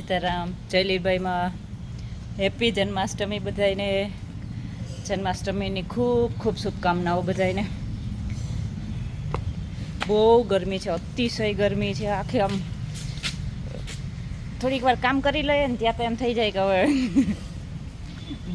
Sitaram જયલીભાઈમાં happy Janmashtami બધાને જન્માષ્ટમીની ખૂબ ખૂબ શુભકામનાઓ બધાને બહુ ગરમી છે અતિશય ગરમી છે આખી આમ થોડીક વાર કામ કરી લઈએ ને ત્યાં તો એમ થઈ જાય કે હવે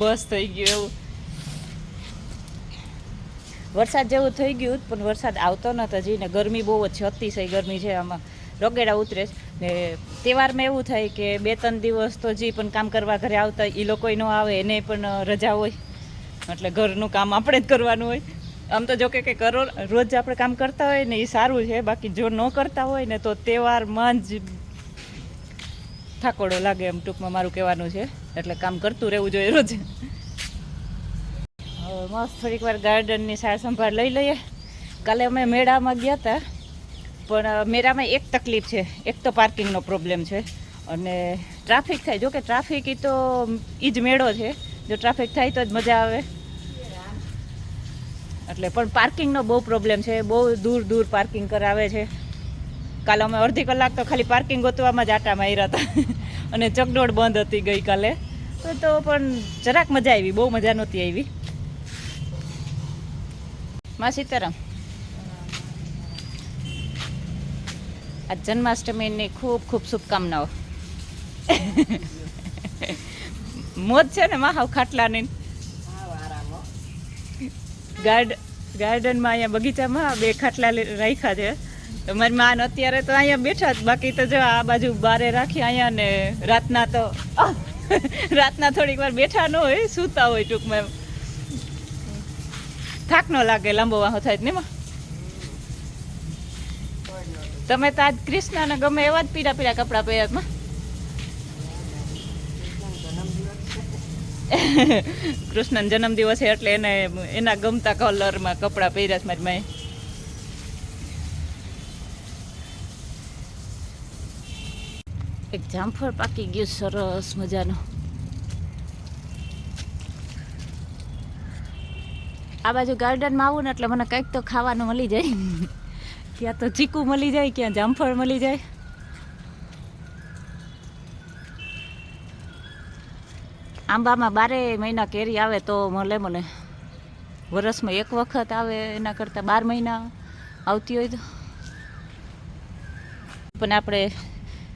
બસ થઈ ગયું એવું વરસાદ જેવું થઈ ગયું પણ વરસાદ આવતો નતો હજી ને ગરમી બહુ જ છે અતિશય ગરમી છે આમાં રોગેડા ઉતરે ને તહેવારમાં એવું થાય કે 2-3 દિવસ તો જે પણ કામ કરવા ઘરે આવતા એ લોકોય ન આવે એને પણ રજા હોય એટલે ઘરનું કામ આપણે જ કરવાનું હોય આમ તો જો કે કરો રોજ આપણે કામ કરતા હોય ને એ સારું છે બાકી જો ન કરતા હોય ને તો તહેવારમાં જ થાકોડો લાગે એમ ટૂંકમાં મારું કહેવાનું છે એટલે કામ કરતું રહેવું જોઈએ રોજ મસ્ત થોડીક વાર ગાર્ડનની સાર સંભાળ લઈ લઈએ કાલે અમે મેળામાં ગયા હતા પણ મેળામાં એક તકલીફ છે એક તો પાર્કિંગનો પ્રોબ્લેમ છે અને ટ્રાફિક થાય જો કે ટ્રાફિક એ તો એ જ મેળો છે જો ટ્રાફિક થાય તો જ મજા આવે એટલે પણ પાર્કિંગનો બહુ પ્રોબ્લેમ છે બહુ દૂર દૂર પાર્કિંગ કરાવે છે કાલે અમે અડધી કલાક તો ખાલી પાર્કિંગ ગોતવામાં જ આટા માર્યા હતા અને ચકડોળ બંધ હતી ગઈકાલે તો પણ જરાક મજા આવી બહુ મજા નહોતી આવી માં સીતારામ આ જન્માષ્ટમીની ખૂબ ખૂબ શુભકામનાઓ મોજ છે ને માં હાવ ખાટલાની ગાર્ડનમાં અહીંયા બગીચામાં 2 ખાટલા રાખ્યા છે મારી માન અત્યારે તો અહીંયા બેઠા જ બાકી તો જો આ બાજુ બારે રાખી અહીંયા ને રાતના થોડીક વાર બેઠા ન હોય સૂતા હોય ટૂંકમાં થાક ન લાગે લાંબો વાહો થાય ને માં તમે તો આજ કૃષ્ણને ગમે એવા જ પીળા પીળા કપડાં પહેર્યા માં કૃષ્ણનો જન્મદિવસ છે એટલે એને એના ગમતા કલરમાં કપડાં પહેર્યા છે મારી માએ એક જામફળ પાકી ગયું સરસ મજાનું આ બાજુ ગાર્ડનમાં આવું ને એટલે મને કંઈક તો ખાવાનું મળી જાય ક્યાં તો ચીકુ મળી જાય ક્યાં જામફળ મળી જાય આંબામાં 12 મહિના કેરી આવે તો મળે મને વરસમાં એક વખત આવે એના કરતાં 12 મહિના આવતી હોય તો પણ આપણે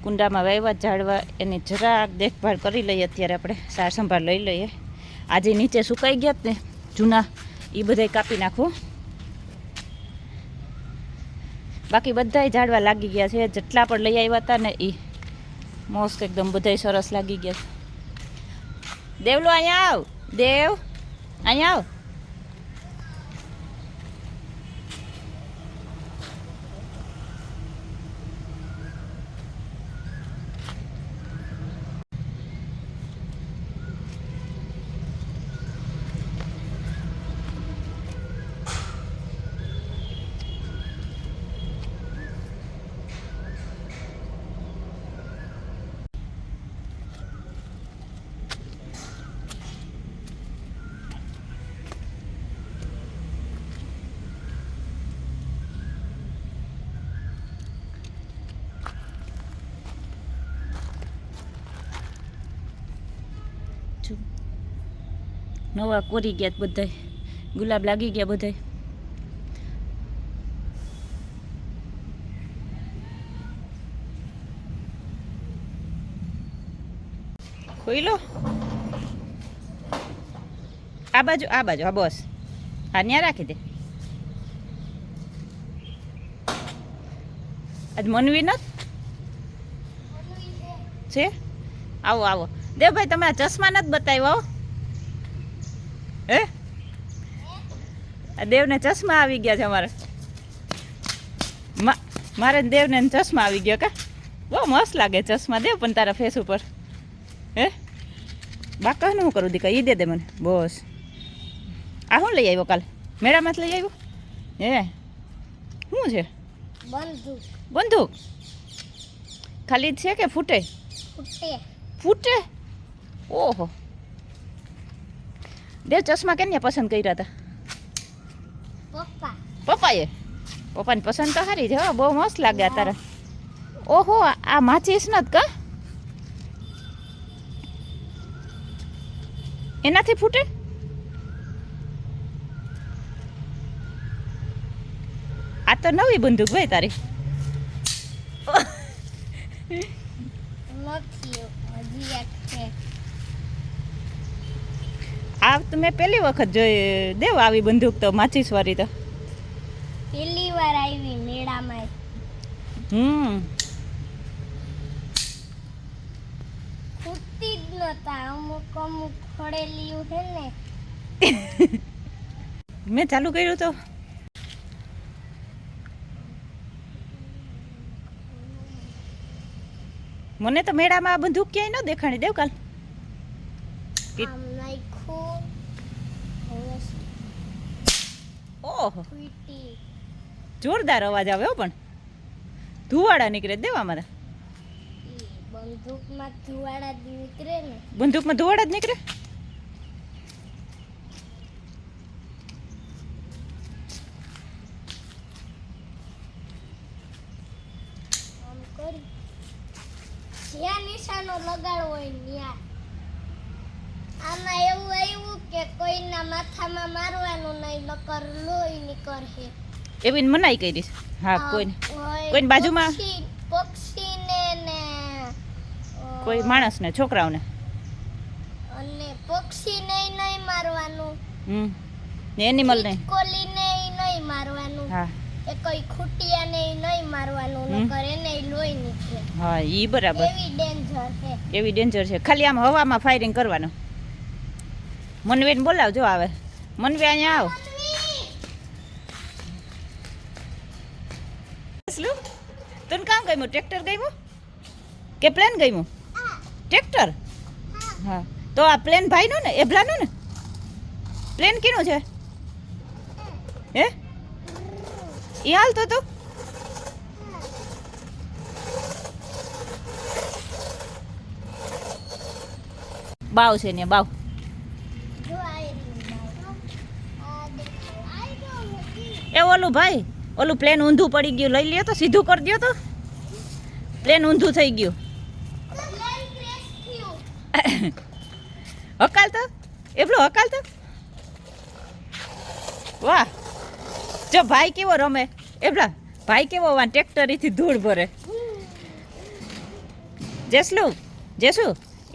કુંડામાં વાવ્યા ઝાડવા એની જરાક દેખભાળ કરી લઈએ અત્યારે આપણે સાર સંભાળ લઈ લઈએ આજે નીચે સુકાઈ ગયા ને જૂના એ બધાય કાપી નાખવું બાકી બધાય ઝાડવા લાગી ગયા છે જેટલા પણ લઈ આવ્યા હતા ને એ મસ્ત એકદમ બધાય સરસ લાગી ગયા દેવલો અહીંયા આવ દેવ અહીંયા આવ નવા કોરી ગયા બધાય ગુલાબ લાગી ગયા બધાય ખોઈલો આ બાજુ હા બસ હા ત્યાં રાખી દે આજ મનવી નથી છે આવો આવો દેવભાઈ તમે આ ચશ્મા નથી બતાવ્યો હે દેવને ચશ્મા આવી ગયા છે અમારે મારે દેવને ચશ્મા આવી ગયો કા બહુ મસ્ત લાગે ચશ્મા દેવ પણ તારા ફેસ ઉપર હે બાકાનું હું કરું દીકા એ દે મને બસ આ શું લઈ આવ્યો કાલે મેળામાં લઈ આવ્યો હે શું છે બંદૂક ખાલી છે કે ફૂટે ફૂટે ઓહો દેવ ચશ્મા કેને પસંદ કર્યા હતા પપ્પાએ પપ્પાની પસંદ તો સારી છે બહુ મસ્ત લાગ્યા તારા ઓહો આ માચીસ નથી કા એનાથી ફૂટે? આ તો નવી બંદૂક ભાઈ તારી. આ તો મેં પહેલી વખત જોઈ દેવ આવી બંદૂક તો માચીસ વાળી તો પહેલી વાર આવી મેળામાં. ફૂટતી જ નતા, અમુક અમુક ખડેલી છે ને. મેં ચાલુ કર્યું તો મને તો મેળામાં આ બંદૂક ક્યાંય ન દેખાણી દેવ કાલ. આમ નાખ્યું, હવે ઓહો ફૂટી. જોરદાર અવાજ આવે હો, પણ ધુવાડા નીકળે દેવા મારા. બંદૂકમાં ધુવાડા જ નીકળે ને. બંદૂકમાં ધુવાડા જ નીકળે. આમ કરી જ્યાં નિશાનો લગાડવો હોય ત્યાં. આમાં એવું આવ્યું કે કોઈના માથામાં મારવાનું નહીં, નકર લોહી નીકળે. એવી મનાઈ કરી. હા, કોઈને કોઈને બાજુમાં પક્ષીને ને કોઈ માણસને છોકરાઓને અને પક્ષીને નહીં મારવાનું. ને એનિમલ નહીં. કોલીને નહીં મારવાનું. હા એ કોઈ ખૂટિયાને નહીં મારવાનું, નકર એને લોહી નીકળે. હા ઈ બરાબર. એવી ડેન્જર છે. એવી ડેન્જર છે. ખાલી આમ હવામાં ફાયરિંગ કરવાનું. મનવીને બોલાવજો આવે. મનવી અહીંયા આવ. તને કામ ગમ્યું? ટ્રેક્ટર ગમ્યું કે પ્લેન ગમ્યું? ટ્રેક્ટર. હા તો આ પ્લેન ભાઈનું ને એભલાનું ને? પ્લેન કીનું છે? હે એ હાલતો તો બાવ છે ને બાવ. એ ઓલું ભાઈ ઓલું પ્લેન ઊંધું પડી ગયું, લઈ લ્યો તો સીધું કરી દો તો. પ્લેન ઊંધું થઈ ગયું. હકાલ તો એટલો હકાલ તો. વાહ જો ભાઈ કેવો રમે. એબલા ભાઈ કેવો વાં ટ્રેક્ટરીથી ધૂળ ભરે. જેસલું જેસુ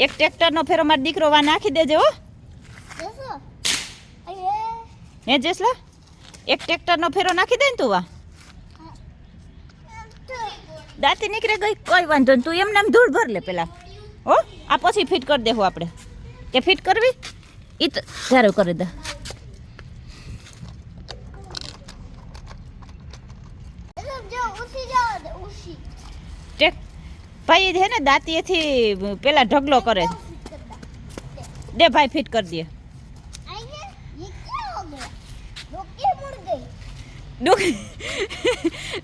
એક ટ્રેક્ટરનો ફેરો મારો દીકરો વાં નાખી દેજે હો. હે જેસલા એક ટ્રેક્ટરનો ફેરો નાખી દે ને તું. વાં દાંતી નીકળે ગઈ, કોઈ વાંધો નહીં. તું એમને એમ ધૂળ ભર લે પેલા હો. આ પછી ફિટ કરી દેવું આપણે. કે ફિટ કરવી એ તો સારું કરી દે. ભાઈ છે ને દાંતીએથી પેલા ઢગલો કરે છે. દે ભાઈ ફિટ કરી દે.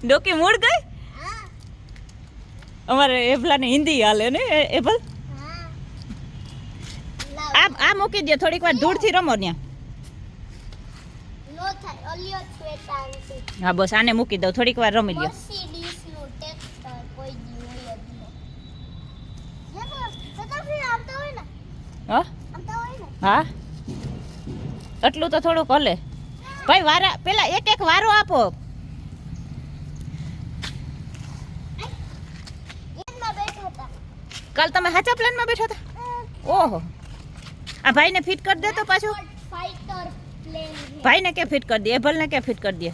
ડોકી મૂળ ગઈ. અમારે એભલાને હિન્દી હાલે ને એભલ. આ મૂકી દે થોડીક વાર ધૂળથી રમો ત્યાં. હા બસ આને મૂકી દઉં થોડીક વાર રમી લ્યો. હા હા એટલું તો થોડુંક હલે ભાઈ. વારા પેલા એક એક વારો આપો. કાલ તમે સાચા પ્લેનમાં બેઠા હતા? ઓહો આ ભાઈને ફિટ કરી દે તો પાછું. ભાઈને કે ફિટ કરી દે, એભલને કે ફિટ કરી દે.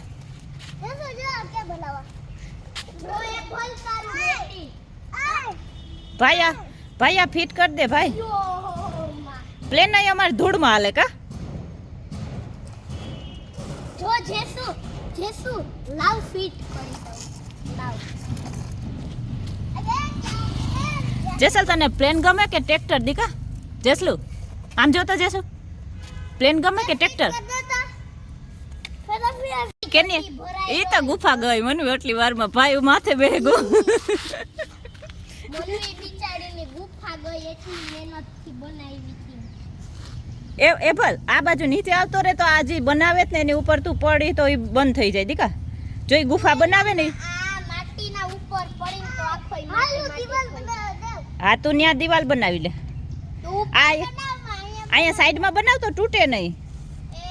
ભાઈ આ ફિટ કરી દે ભાઈ. પ્લેન અહીં અમારે ધૂળમાં હાલે કા. જો જેસુ લાવ ફિટ કરી દઉં. લાવ જેસલ તને પ્લેન ગમે કે ટ્રેક્ટર દીકા? જેસલું આમ જોતો જેસુ પ્લેન ગમે કે ટ્રેક્ટર? કે ને એ તો ગુફા ગઈ મને એટલી વારમાં ભાઈ માથે બેહગો. મોલી બિચારીની ગુફા ગઈ એટલી મહેનતથી બનાવી હતી. એ ભલ આ બાજુ નીચે આવતો રે તો આ જે બનાવે જ ને એની ઉપર તું પડી તો એ બંધ થઈ જાય દીકા. જો એ ગુફા બનાવે ને આ માટીના ઉપર પડીને તો આખો દિવાલ બનાવી દે. હા તું ન્યા દિવાલ બનાવી લે. આ અહીંયા સાઈડમાં બનાવ તો તૂટે નહીં. એ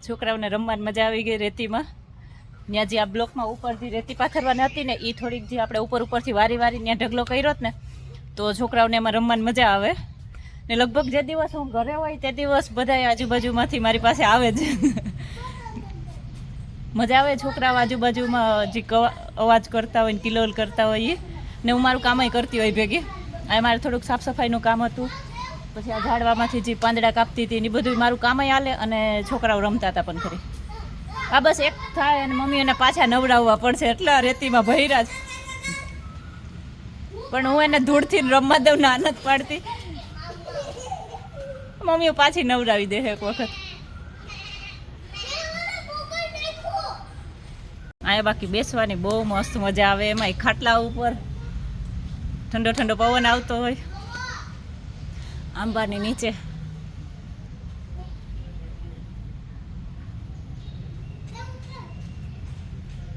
છોકરાઓને રમવાની મજા આવી ગઈ રેતીમાં. ત્યાં જે આ બ્લોકમાં ઉપરથી રેતી પાથરવાની હતી ને એ થોડીક જે આપણે ઉપરથી વારી ત્યાં ઢગલો કર્યો જ ને તો છોકરાઓને એમાં રમવાની મજા આવે. ને લગભગ જે દિવસ હું ઘરે હોય તે દિવસ બધા આજુબાજુમાંથી મારી પાસે આવે જ. મજા આવે છોકરાઓ આજુબાજુમાં જે અવાજ કરતા હોય ને કિલોલ કરતા હોય એ. ને હું મારું કામય કરતી હોય ભેગી. આ મારે થોડુંક સાફ સફાઈનું કામ હતું. પછી આ ઝાડવામાંથી જે પાંદડા કાપતી હતી ને એ બધું મારું કામય હાલે અને છોકરાઓ રમતા હતા પણ ખરી. આ બસ એક થાય અને મમ્મી એને પાછા નવડાવવા પડશે એટલે આ રેતીમાં ભર્યા જ. પણ હું એને ધૂળથી રમવા દઉં ને આનંદ પાડતી. મમ્મીઓ પાછી નવડાવી દે એક વખત. અહીંયા બાકી બેસવાની બહુ મસ્ત મજા આવે. એમાં ખાટલા ઉપર ઠંડો ઠંડો પવન આવતો હોય આંબાની નીચે.